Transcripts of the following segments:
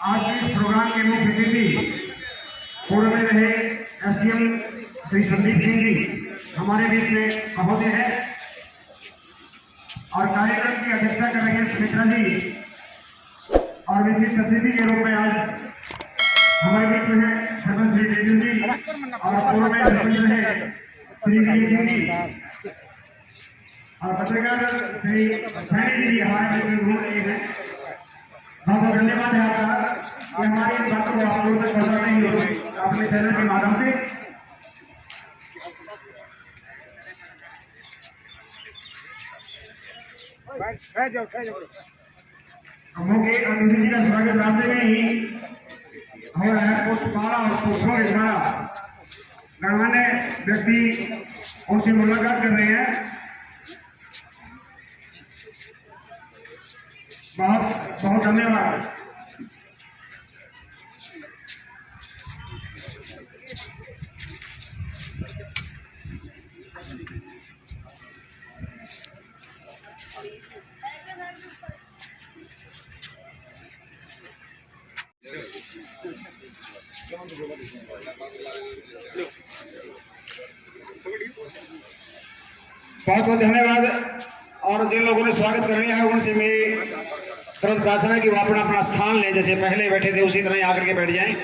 आज के इस प्रोग्राम के मुख्य अतिथि पूर्व में रहे एसडीएम श्री संदीप सिंह जी हमारे बीच में महोदय है और कार्यक्रम की अध्यक्षता कर रहे हैं सुमित्रा जी और विशिष्ट अतिथि के रूप में आज हमारे बीच में है सरपंच श्री टेंडू जी और पूर्व में सरपंच रहे श्री विजय सिंह जी और पत्रकार श्री सैनी जी हमारे बीच में घूम रहे हैं। बहुत बहुत धन्यवाद है आपका कि हमारी बातों को आप लोगों तक पहुंचाते हैं अपने चैनल के माध्यम से। मुख्य अतिथि जी का स्वागत रास्ते में ही हो रहा है। पुष्पमाला और पुष्पों के द्वारा गणमान्य व्यक्ति उनसे मुलाकात कर रहे हैं। बहुत बहुत धन्यवाद। बहुत बहुत धन्यवाद। और जिन लोगों ने स्वागत करने है उनसे मेरी तरफ प्रार्थना है कि वो अपना अपना स्थान लें, जैसे पहले बैठे थे उसी तरह ही आकर के बैठ जाएं।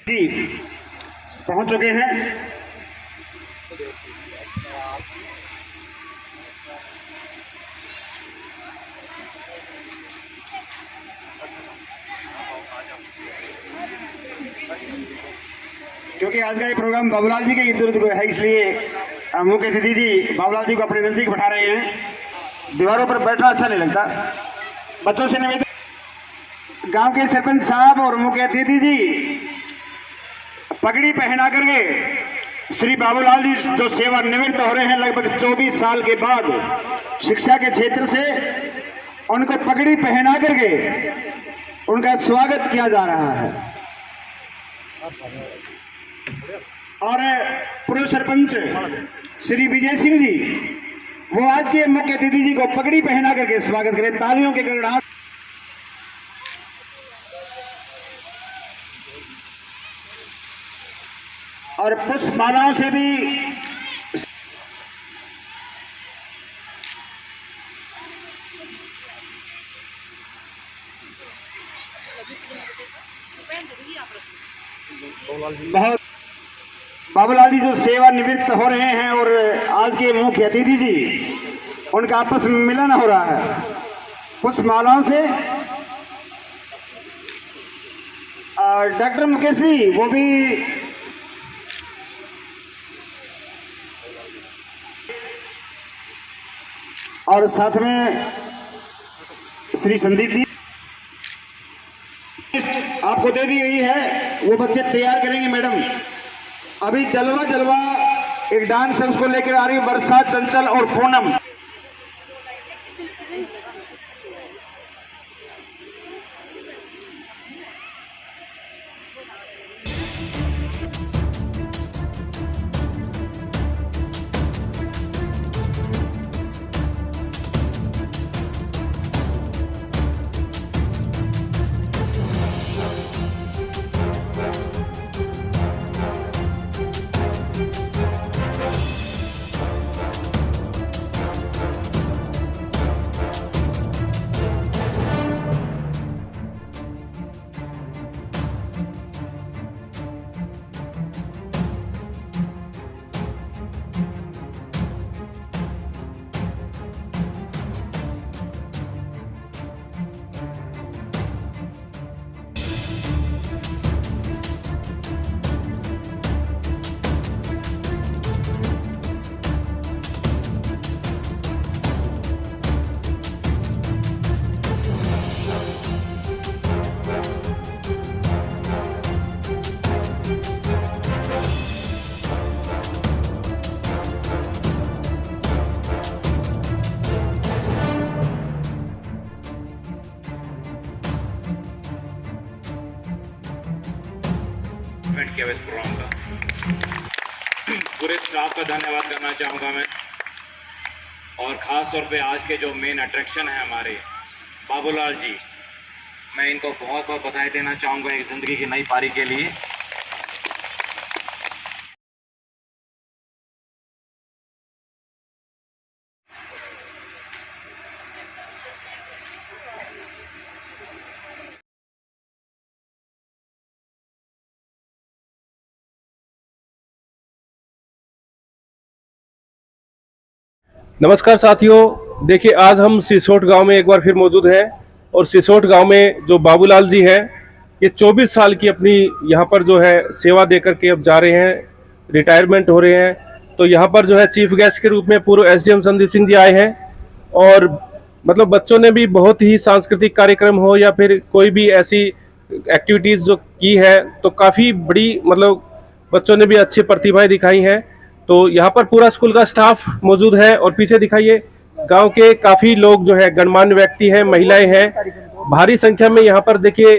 जी पहुंच चुके हैं। क्योंकि आज का ये प्रोग्राम बाबूलाल जी के इर्द गिर्द है, इसलिए मुख्य अतिथि जी बाबूलाल जी को अपने नजदीक बैठा रहे हैं। दीवारों पर बैठना अच्छा नहीं लगता। बच्चों से निवेदन, गांव के सरपंच साहब और मुख्य अतिथि जी पगड़ी पहना करके श्री बाबूलाल जी जो सेवानिवृत्त हो रहे हैं लगभग 24 साल के बाद शिक्षा के क्षेत्र से, उनको पगड़ी पहना करके उनका स्वागत किया जा रहा है। और पूर्व सरपंच श्री विजय सिंह जी वो आज के मुख्य अतिथि जी को पगड़ी पहना करके स्वागत करें। तालियों के गड़गड़ाहट। और पुष्पमालाओं से भी बहुत बाबूलाल जी जो सेवानिवृत्त हो रहे हैं और आज के मुख्य अतिथि जी उनका आपस में मिलन हो रहा है पुष्पमालाओं से। और डॉक्टर मुकेश जी वो भी और साथ में श्री संदीप जी आपको दे दी गई है, वो बच्चे तैयार करेंगे। मैडम अभी जलवा जलवा एक डांस है उसको लेकर आ रही है वर्षा, चंचल और पूनम। किया इस प्रोग्राम का पूरे स्टाफ का धन्यवाद करना चाहूँगा मैं। और ख़ास तौर पे आज के जो मेन अट्रैक्शन है हमारे बाबूलाल जी, मैं इनको बहुत बहुत बधाई देना चाहूँगा एक ज़िंदगी की नई पारी के लिए। नमस्कार साथियों, देखिए आज हम सिसोट गांव में एक बार फिर मौजूद हैं और सिसोट गांव में जो बाबूलाल जी हैं, ये 24 साल की अपनी यहाँ पर जो है सेवा देकर के अब जा रहे हैं, रिटायरमेंट हो रहे हैं। तो यहाँ पर जो है चीफ गेस्ट के रूप में पूर्व एसडीएम संदीप सिंह जी आए हैं और मतलब बच्चों ने भी बहुत ही सांस्कृतिक कार्यक्रम हो या फिर कोई भी ऐसी एक्टिविटीज़ जो की है, तो काफ़ी बड़ी मतलब बच्चों ने भी अच्छी प्रतिभाएं दिखाई हैं। तो यहाँ पर पूरा स्कूल का स्टाफ मौजूद है और पीछे दिखाइए गांव के काफी लोग जो है गणमान्य व्यक्ति हैं, महिलाएं हैं, भारी संख्या में यहाँ पर देखिए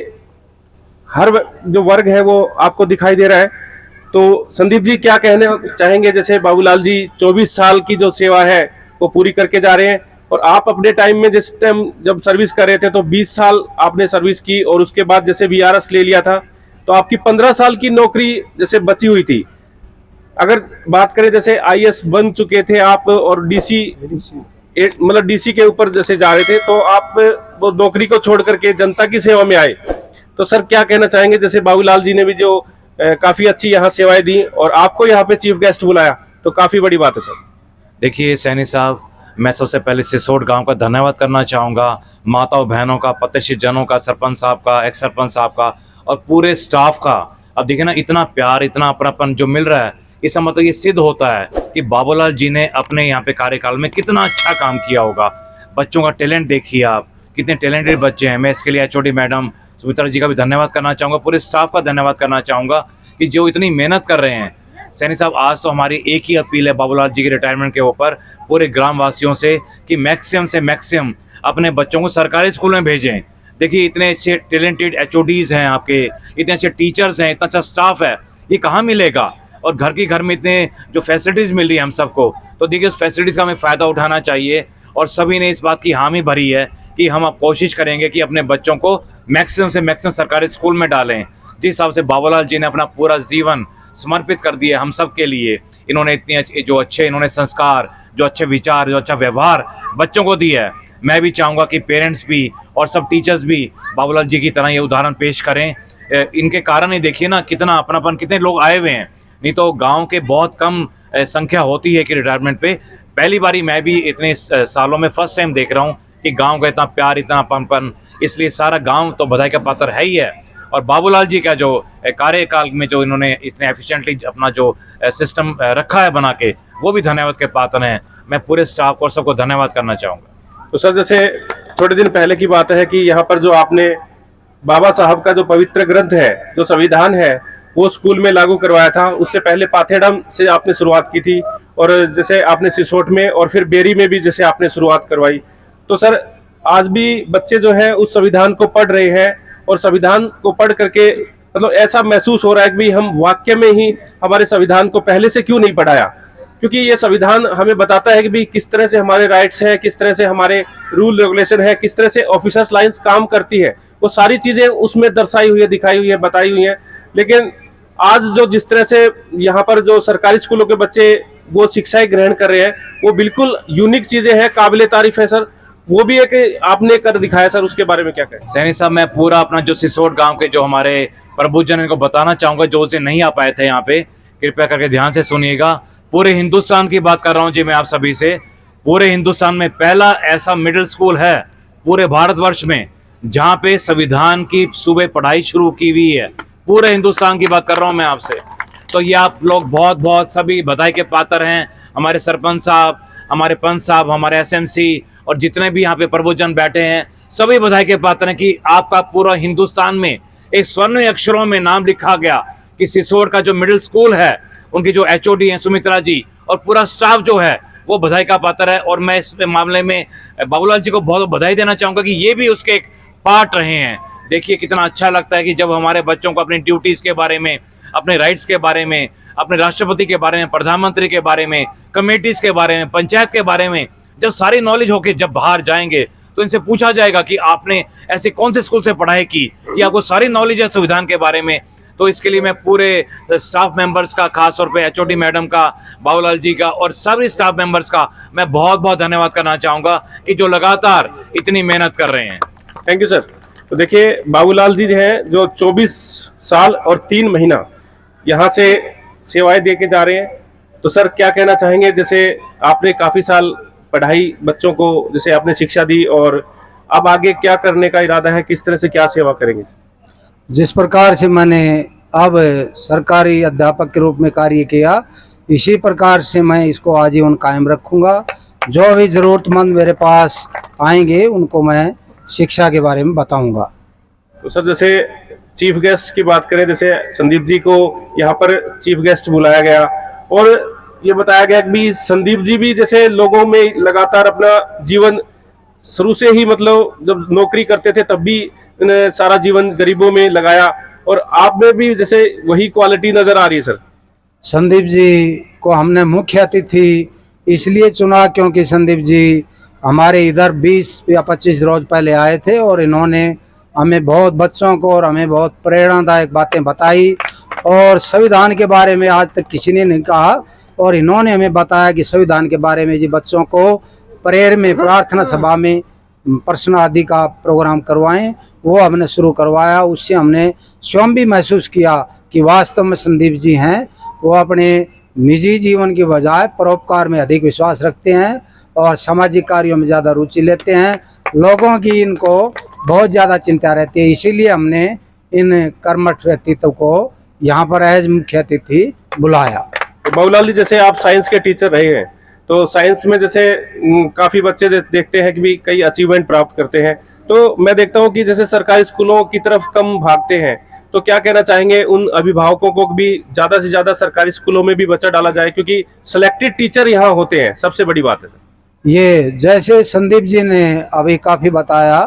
हर जो वर्ग है वो आपको दिखाई दे रहा है। तो संदीप जी क्या कहने चाहेंगे, जैसे बाबूलाल जी 24 साल की जो सेवा है वो पूरी करके जा रहे हैं और आप अपने टाइम में जिस टाइम जब सर्विस कर रहे थे तो 20 साल आपने सर्विस की और उसके बाद जैसे वीआरएस ले लिया था तो आपकी 15 साल की नौकरी जैसे बची हुई थी। अगर बात करें जैसे आईएएस बन चुके थे आप और डीसी मतलब डीसी के ऊपर जैसे जा रहे थे तो आप वो नौकरी को छोड़ करके जनता की सेवा में आए, तो सर क्या कहना चाहेंगे, जैसे बाबूलाल जी ने भी जो काफी अच्छी यहाँ सेवाएं दी और आपको यहाँ पे चीफ गेस्ट बुलाया तो काफी बड़ी बात है सर। देखिए सैनी साहब, मैं सबसे पहले सिसोट गांव का धन्यवाद करना चाहूँगा, माताओं बहनों का, प्रतिष्ठित जनों का, सरपंच साहब का, एक्स सरपंच साहब का और पूरे स्टाफ का। अब देखिए ना, इतना प्यार, इतना अपनापन जो मिल रहा है, इसका मतलब ये सिद्ध होता है कि बाबूलाल जी ने अपने यहाँ पे कार्यकाल में कितना अच्छा काम किया होगा। बच्चों का टैलेंट देखिए आप, कितने टैलेंटेड बच्चे हैं। मैं इसके लिए एचओडी मैडम सुमित्रा जी का भी धन्यवाद करना चाहूँगा, पूरे स्टाफ का धन्यवाद करना चाहूँगा कि जो इतनी मेहनत कर रहे हैं। सैनी साहब, आज तो हमारी एक ही अपील है बाबूलाल जी के रिटायरमेंट के ऊपर पूरे ग्रामवासियों से कि मैक्सिमम से मैक्सिमम अपने बच्चों को सरकारी स्कूल में भेजें। देखिए इतने अच्छे टैलेंटेड एचओडीज़ हैं आपके, इतने अच्छे टीचर्स हैं, इतना अच्छा स्टाफ है, ये कहाँ मिलेगा। और घर के घर में इतने जो फैसिलिटीज़ मिल रही है हम सबको, तो देखिए उस फैसिलिटीज़ का हमें फ़ायदा उठाना चाहिए। और सभी ने इस बात की हामी भरी है कि हम अब कोशिश करेंगे कि अपने बच्चों को मैक्सिमम से मैक्सिमम सरकारी स्कूल में डालें। जिस हिसाब से बाबूलाल जी ने अपना पूरा जीवन समर्पित कर दिया हम सब के लिए, इन्होंने इतनी जो अच्छे इन्होंने संस्कार, जो अच्छे विचार, जो अच्छा व्यवहार बच्चों को दिया है। मैं भी चाहूँगा कि पेरेंट्स भी और सब टीचर्स भी बाबूलाल जी की तरह ये उदाहरण पेश करें। इनके कारण ही देखिए ना कितना अपनापन, कितने लोग आए हुए हैं। नहीं तो गांव के बहुत कम संख्या होती है कि रिटायरमेंट पे पहली बारी मैं भी इतने सालों में फर्स्ट टाइम देख रहा हूँ कि गांव का इतना प्यार, इतना अपनापन, इसलिए सारा गांव तो बधाई का पात्र है ही है। और बाबूलाल जी का जो कार्यकाल में जो इन्होंने इतने एफिशिएंटली अपना जो सिस्टम रखा है बना के, वो भी धन्यवाद के पात्र हैं। मैं पूरे स्टाफ और सबको धन्यवाद करना चाहूँगा। तो सर जैसे थोड़े दिन पहले की बात है कि यहाँ पर जो आपने बाबा साहब का जो पवित्र ग्रंथ है, जो संविधान है, वो स्कूल में लागू करवाया था। उससे पहले पाथेडम से आपने शुरुआत की थी और जैसे आपने सिसोट में और फिर बेरी में भी जैसे आपने शुरुआत करवाई। तो सर आज भी बच्चे जो है उस संविधान को पढ़ रहे हैं और संविधान को पढ़ करके मतलब ऐसा महसूस हो रहा है कि भाई हम वाक्य में ही हमारे संविधान को पहले से क्यों नहीं पढ़ाया, क्योंकि ये संविधान हमें बताता है कि भाई किस तरह से हमारे राइट्स हैं, किस तरह से हमारे रूल रेगुलेशन है, किस तरह से ऑफिसर्स लाइन्स काम करती है, वो सारी चीजें उसमें दर्शाई हुई है, दिखाई हुई है, बताई हुई है। लेकिन आज जो जिस तरह से यहाँ पर जो सरकारी स्कूलों के बच्चे वो शिक्षाएं ग्रहण कर रहे हैं, वो बिल्कुल यूनिक चीजें हैं, काबिले तारीफ है सर। वो भी एक आपने कर दिखाया सर, उसके बारे में क्या कहें। सैनी साहब, मैं पूरा अपना जो सिसोट गांव के जो हमारे प्रबुद्धजन इनको बताना चाहूँगा, जो उसे नहीं आ पाए थे यहाँ पे, कृपया करके ध्यान से सुनिएगा। पूरे हिंदुस्तान की बात कर रहा हूँ जी मैं आप सभी से। पूरे हिंदुस्तान में पहला ऐसा मिडिल स्कूल है पूरे भारतवर्ष में जहाँ पे संविधान की सुबह पढ़ाई शुरू की हुई है। पूरे हिंदुस्तान की बात कर रहा हूँ मैं आपसे। तो ये आप लोग बहुत बहुत सभी बधाई के पात्र हैं। हमारे सरपंच साहब, हमारे पंच साहब, हमारे एसएमसी और जितने भी यहाँ पे प्रबुद्धजन बैठे हैं, सभी बधाई के पात्र हैं कि आपका पूरा हिंदुस्तान में एक स्वर्ण अक्षरों में नाम लिखा गया कि सिसोट का जो मिडिल स्कूल है, उनकी जो एचओडी हैं सुमित्रा जी और पूरा स्टाफ जो है वो बधाई का पात्र है। और मैं इस मामले में बाबूलाल जी को बहुत बधाई देना चाहूँगा कि ये भी उसके एक पार्ट रहे हैं। देखिए कितना अच्छा लगता है कि जब हमारे बच्चों को अपनी ड्यूटीज़ के बारे में, अपने राइट्स के बारे में, अपने राष्ट्रपति के बारे में, प्रधानमंत्री के बारे में, कमेटीज़ के बारे में, पंचायत के बारे में जब सारी नॉलेज होके जब बाहर जाएंगे तो इनसे पूछा जाएगा कि आपने ऐसे कौन से स्कूल से पढ़ाई की कि आपको सारी नॉलेज है संविधान के बारे में। तो इसके लिए मैं पूरे स्टाफ मेंबर्स का, खास तौर पे एचओडी मैडम का, बाबूलाल जी का और सभी स्टाफ मेंबर्स का मैं बहुत बहुत धन्यवाद करना चाहूँगा कि जो लगातार इतनी मेहनत कर रहे हैं। Thank you sir. तो देखिए बाबूलाल जी हैं जो 24 साल और 3 महीना यहाँ से सेवाएं दे के जा रहे हैं। तो सर क्या कहना चाहेंगे, जैसे आपने काफ़ी साल पढ़ाई बच्चों को जैसे आपने शिक्षा दी और अब आगे क्या करने का इरादा है, किस तरह से क्या सेवा करेंगे? जिस प्रकार से मैंने अब सरकारी अध्यापक के रूप में कार्य किया, इसी प्रकार से मैं इसको आजीवन कायम रखूंगा। जो भी ज़रूरतमंद मेरे पास आएंगे उनको मैं शिक्षा के बारे में बताऊंगा। तो सर जैसे चीफ गेस्ट की बात करें, जैसे संदीप जी को यहाँ पर चीफ गेस्ट बुलाया गया और ये बताया गया कि भी संदीप जी भी जैसे लोगों में लगातार अपना जीवन शुरू से ही, मतलब जब नौकरी करते थे तब भी सारा जीवन गरीबों में लगाया और आप में भी जैसे वही क्वालिटी नजर आ रही है सर। संदीप जी को हमने मुख्य अतिथि इसलिए चुना क्योंकि संदीप जी हमारे इधर 20 या 25 रोज पहले आए थे और इन्होंने हमें बहुत बच्चों को और हमें बहुत प्रेरणादायक बातें बताई और संविधान के बारे में आज तक किसी ने नहीं कहा और इन्होंने हमें बताया कि संविधान के बारे में जी बच्चों को प्रेयर में, प्रार्थना सभा में प्रश्न आदि का प्रोग्राम करवाएं। वो हमने शुरू करवाया। उससे हमने स्वयं भी महसूस किया कि वास्तव में संदीप जी हैं वो अपने निजी जीवन की बजाय परोपकार में अधिक विश्वास रखते हैं और सामाजिक कार्यों में ज़्यादा रुचि लेते हैं। लोगों की इनको बहुत ज़्यादा चिंता रहती है, इसीलिए हमने इन कर्मठ व्यक्तित्व को यहाँ पर एज मुख्य अतिथि बुलाया। तो बाबूलाल जी जैसे आप साइंस के टीचर रहे हैं, तो साइंस में जैसे काफ़ी बच्चे देखते हैं कि भी कई अचीवमेंट प्राप्त करते हैं, तो मैं देखता हूँ कि जैसे सरकारी स्कूलों की तरफ कम भागते हैं। तो क्या कहना चाहेंगे उन अभिभावकों को भी ज़्यादा से ज़्यादा सरकारी स्कूलों में भी बच्चा डाला जाए, क्योंकि सिलेक्टेड टीचर यहाँ होते हैं, सबसे बड़ी बात है। ये जैसे संदीप जी ने अभी काफ़ी बताया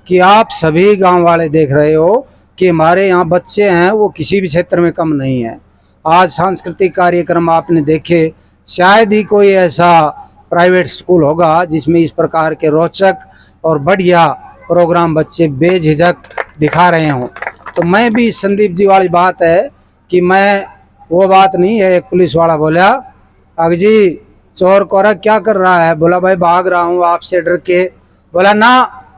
कि आप सभी गांव वाले देख रहे हो कि हमारे यहाँ बच्चे हैं वो किसी भी क्षेत्र में कम नहीं है। आज सांस्कृतिक कार्यक्रम आपने देखे, शायद ही कोई ऐसा प्राइवेट स्कूल होगा जिसमें इस प्रकार के रोचक और बढ़िया प्रोग्राम बच्चे बेझिझक दिखा रहे हों। तो मैं भी संदीप जी वाली बात है कि मैं वो बात नहीं है। एक पुलिस वाला बोला, अगजी चोर कोरा क्या कर रहा है? बोला भाई भाग रहा हूँ आपसे डर के। बोला ना,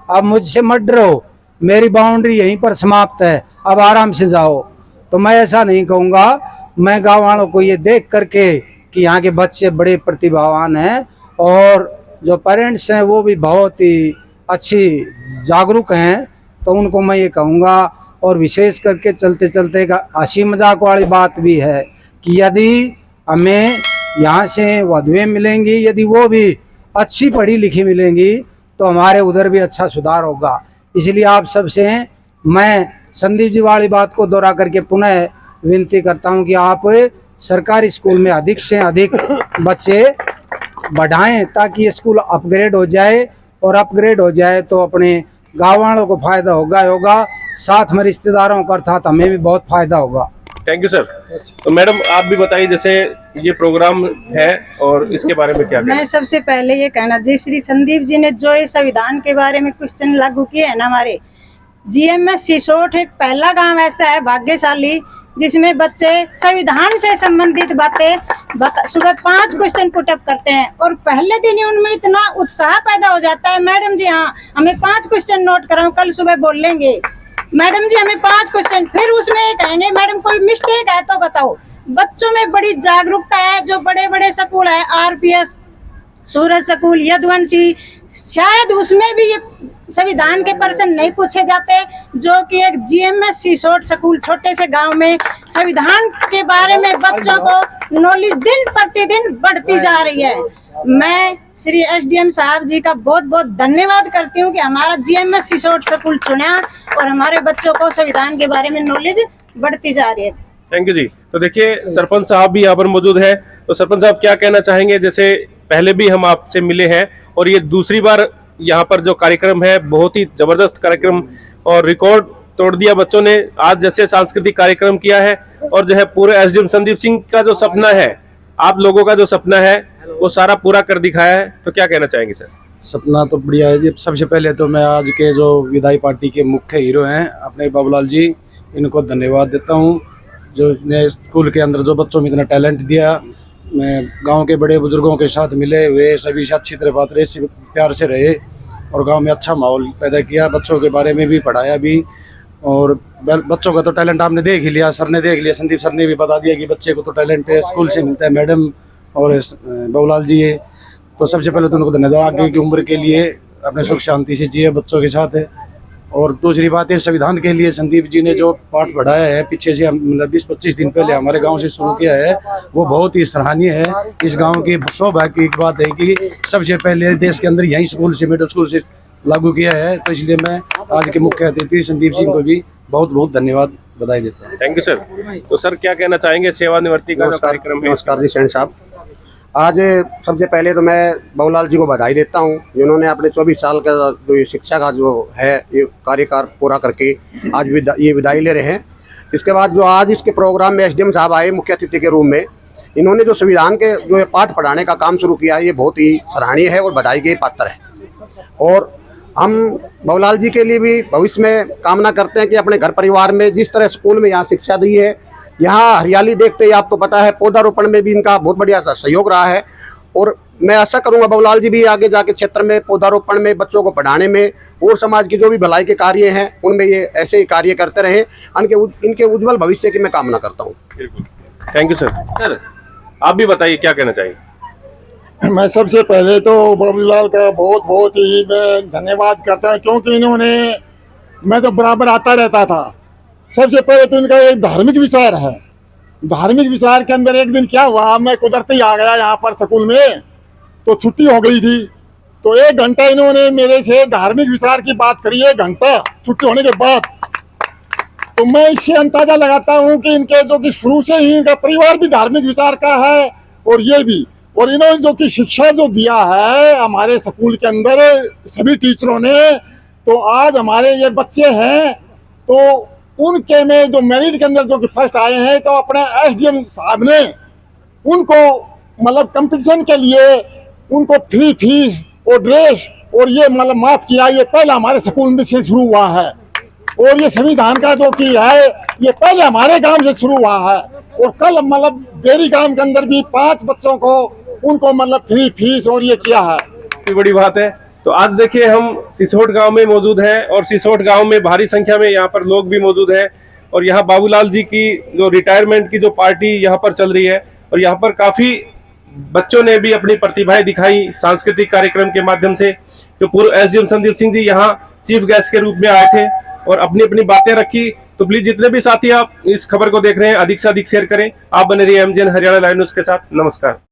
अब मुझसे मत डरो, मेरी बाउंड्री यहीं पर समाप्त है, अब आराम से जाओ। तो मैं ऐसा नहीं कहूँगा। मैं गाँव वालों को ये देख करके कि यहाँ के बच्चे बड़े प्रतिभावान हैं और जो पेरेंट्स हैं वो भी बहुत ही अच्छी जागरूक हैं, तो उनको मैं ये कहूँगा। और विशेष करके चलते चलते का हंसी मजाक वाली बात भी है कि यदि हमें यहाँ से वधुएं मिलेंगी, यदि वो भी अच्छी पढ़ी लिखी मिलेंगी तो हमारे उधर भी अच्छा सुधार होगा। इसलिए आप सबसे मैं संदीप जी वाली बात को दोहरा करके पुनः विनती करता हूँ कि आप सरकारी स्कूल में अधिक से अधिक बच्चे बढ़ाएं ताकि ये स्कूल अपग्रेड हो जाए, और अपग्रेड हो जाए तो अपने गाँव वालों को फायदा होगा, साथ में रिश्तेदारों को अर्थात हमें भी बहुत फायदा होगा। Thank you sir. तो मैडम आप भी बताइए, जैसे ये प्रोग्राम है और इसके बारे में क्या कहना? मैं सबसे पहले ये कहना, जी श्री संदीप जी ने जो ये संविधान के बारे में क्वेश्चन लागू किए हैं ना, हमारे जीएमएस सिसोट एक पहला गांव ऐसा है भाग्यशाली जिसमें बच्चे संविधान से संबंधित बातें सुबह 5 क्वेश्चन पुटअप करते हैं और पहले दिन ही उनमें इतना उत्साह पैदा हो जाता है। मैडम जी हाँ हमें 5 क्वेश्चन नोट कराओ, कल सुबह बोल लेंगे। मैडम जी हमें 5 क्वेश्चन, फिर उसमें ये कहेंगे मैडम कोई मिस्टेक है तो बताओ। बच्चों में बड़ी जागरूकता है। जो बड़े बड़े स्कूल है, आरपीएस, सूरज स्कूल, यदुवंशी, शायद उसमें भी ये संविधान के प्रश्न नहीं पूछे जाते, जो कि एक जीएमएस सिसोट स्कूल छोटे से गांव में संविधान के बारे में बच्चों को नॉलेज दिन प्रतिदिन बढ़ती जा रही है। मैं श्री एसडीएम साहब जी का बहुत बहुत धन्यवाद करती हूँ कि हमारा जीएमएस सिसोट स्कूल चुना और हमारे बच्चों को संविधान के बारे में नॉलेज बढ़ती जा रही है। थैंक यू जी। तो देखिए सरपंच साहब भी यहाँ पर मौजूद है। तो सरपंच साहब क्या कहना चाहेंगे? जैसे पहले भी हम आपसे मिले हैं और ये दूसरी बार यहाँ पर जो कार्यक्रम है बहुत ही जबरदस्त कार्यक्रम और रिकॉर्ड तोड़ दिया बच्चों ने। आज जैसे सांस्कृतिक कार्यक्रम किया है और जो है पूरे एसडीएम संदीप सिंह का जो सपना है, आप लोगों का जो सपना है वो सारा पूरा कर दिखाया है। तो क्या कहना चाहेंगे सर? सपना तो बढ़िया है जी। सबसे पहले तो मैं आज के जो विधायी पार्टी के मुख्य हीरो हैं अपने बाबूलाल जी, इनको धन्यवाद देता हूँ जो ने स्कूल के अंदर जो बच्चों में इतना टैलेंट दिया। मैं गांव के बड़े बुजुर्गों के साथ मिले हुए, सभी से अच्छी तरह बात रहे, प्यार से रहे और गांव में अच्छा माहौल पैदा किया। बच्चों के बारे में भी पढ़ाया भी, और बच्चों का तो टैलेंट आपने देख ही लिया, सर ने देख लिया, संदीप सर ने भी बता दिया कि बच्चे को तो टैलेंट है, स्कूल से मिलता है। मैडम और बाबूलाल जी है, तो सबसे पहले तो उनको धन्यवाद। आगे की उम्र के लिए अपने सुख शांति से जिए बच्चों के साथ है। और दूसरी बात है, संविधान के लिए संदीप जी ने जो पाठ पढ़ाया है पीछे से, मतलब 20-25 दिन पहले हमारे गांव से शुरू किया है, वो बहुत ही सराहनीय है। इस गांव की सौभाग्य की बात है कि सबसे पहले देश के अंदर यही स्कूल से, मिडिल स्कूल से लागू किया है। तो इसलिए मैं आज के मुख्य अतिथि संदीप जी को भी बहुत बहुत धन्यवाद बधाई देता हूँ। Thank you sir. तो सर क्या कहना चाहेंगे सेवानिवृत्ति का जो कार्यक्रम है? नमस्कार जी सैन साहब। आज सबसे पहले तो मैं बाबूलाल जी को बधाई देता हूं, जिन्होंने अपने 24 साल का जो ये शिक्षा का जो है ये कार्यकाल पूरा करके आज ये विदाई ले रहे हैं। इसके बाद जो आज इसके प्रोग्राम में एसडीएम साहब आए मुख्य अतिथि के रूप में, इन्होंने जो संविधान के जो पाठ पढ़ाने का काम शुरू किया है ये बहुत ही सराहनीय है और बधाई के पात्र है। और हम बाबूलाल जी के लिए भी भविष्य में कामना करते हैं कि अपने घर परिवार में जिस तरह स्कूल में यहाँ शिक्षा दी है, यहाँ हरियाली देखते ही आपको पता है पौधारोपण में भी इनका बहुत बढ़िया सहयोग रहा है। और मैं आशा करूंगा बाबूलाल जी भी आगे जाके क्षेत्र में पौधारोपण में, बच्चों को पढ़ाने में और समाज की जो भी भलाई के कार्य हैं उनमें ये ऐसे ही कार्य करते रहें। इनके उज्जवल भविष्य की मैं कामना करता हूँ। बिल्कुल, थैंक यू सर। सर आप भी बताइए क्या कहना चाहिए? मैं सबसे पहले तो बाबूलाल का बहुत ही मैं धन्यवाद करता हूँ, क्योंकि इन्होंने, मैं तो बराबर आता रहता था। सबसे पहले तो इनका एक धार्मिक विचार है। धार्मिक विचार के अंदर एक दिन क्या हुआ, मैं कुदरती ही आ गया यहाँ पर स्कूल में, तो छुट्टी हो गई थी, तो 1 घंटा इन्होंने मेरे से धार्मिक विचार की बात करी। 1 घंटा छुट्टी होने के बाद। तो मैं इससे अंदाजा लगाता हूँ कि इनके जो कि शुरू से ही इनका परिवार भी धार्मिक विचार का है और ये भी, और इन्होंने जो कि शिक्षा जो दिया है हमारे स्कूल के अंदर सभी टीचरों ने, तो आज हमारे ये बच्चे हैं तो उनके में जो मेरिट के अंदर जो कि फर्स्ट आए हैं, तो अपने एसडीएम साहब ने उनको मतलब कंपटीशन के लिए उनको फ्री फीस और ड्रेस और ये मतलब माफ किया। ये पहला हमारे स्कूल में से शुरू हुआ है। और ये संविधान का जो कि है ये पहले हमारे गांव से शुरू हुआ है। और कल मतलब डेरी गांव के अंदर भी 5 बच्चों को उनको मतलब फ्री फीस और ये किया है। बड़ी बात है। तो आज देखिए हम सिसोट गांव में मौजूद हैं और सिसोट गांव में भारी संख्या में यहाँ पर लोग भी मौजूद हैं। और यहाँ बाबूलाल जी की जो रिटायरमेंट की जो पार्टी यहाँ पर चल रही है, और यहाँ पर काफी बच्चों ने भी अपनी प्रतिभाएं दिखाई सांस्कृतिक कार्यक्रम के माध्यम से। जो पूर्व एसडीएम संदीप सिंह जी यहाँ चीफ गेस्ट के रूप में आए थे और अपनी अपनी बातें रखी। तो प्लीज जितने भी साथी आप इस खबर को देख रहे हैं अधिक से अधिक शेयर करें। आप बने रहिए एमजीएन हरियाणा लाइव न्यूज के साथ। नमस्कार।